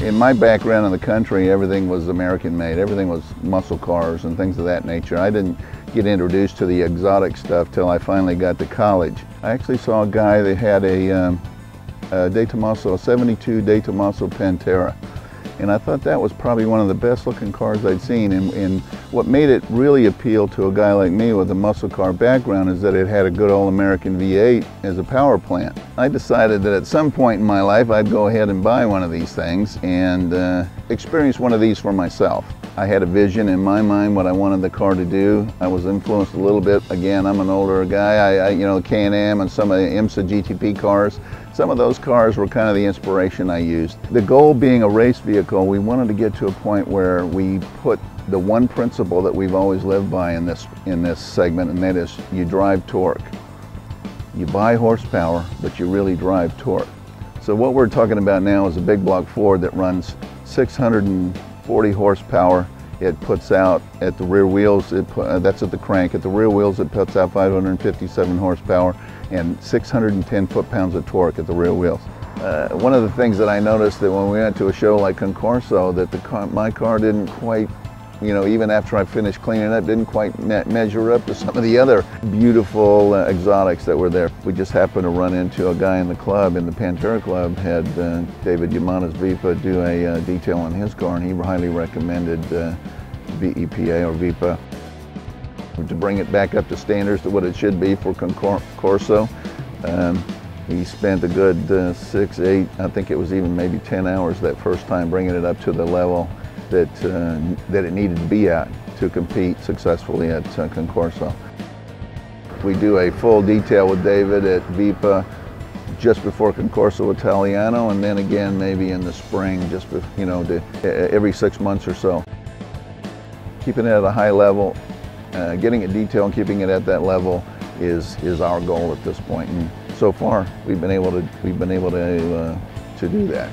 In my background in the country, everything was American made. Everything was muscle cars and things of that nature. I didn't get introduced to the exotic stuff till I finally got to college. I actually saw a guy that had a DeTomaso, a 72 DeTomaso Pantera. And I thought that was probably one of the best looking cars I'd seen. And what made it really appeal to a guy like me with a muscle car background is that it had a good old American V8 as a power plant. I decided that at some point in my life I'd go ahead and buy one of these things and experience one of these for myself. I had a vision in my mind what I wanted the car to do. I was influenced a little bit. Again, I'm an older guy. You know, Can-Am and some of the IMSA GTP cars. Some of those cars were kind of the inspiration I used. The goal being a race vehicle, we wanted to get to a point where we put the one principle that we've always lived by in this segment, and that is you drive torque. You buy horsepower, but you really drive torque. So what we're talking about now is a big block Ford that runs 640 horsepower. It puts out at the rear wheels, that's at the crank. At the rear wheels it puts out 557 horsepower and 610 foot-pounds of torque at the rear wheels. One of the things that I noticed that when we went to a show like Concorso, that my car didn't quite, you know, even after I finished cleaning it up, didn't quite measure up to some of the other beautiful exotics that were there. We just happened to run into a guy in the club, in the Pantera club, had David Yamana's VEPA do a detail on his car, and he highly recommended VEPA or VEPA to bring it back up to standards to what it should be for Concorso. He spent a good 6, 8, I think it was even maybe 10 hours that first time bringing it up to the level that it needed to be at to compete successfully at Concorso. We do a full detail with David at VEPA just before Concorso Italiano, and then again maybe in the spring, just you know, every 6 months or so. Keeping it at a high level, getting it detailed and keeping it at that level is our goal at this point. And so far, we've been able to do that.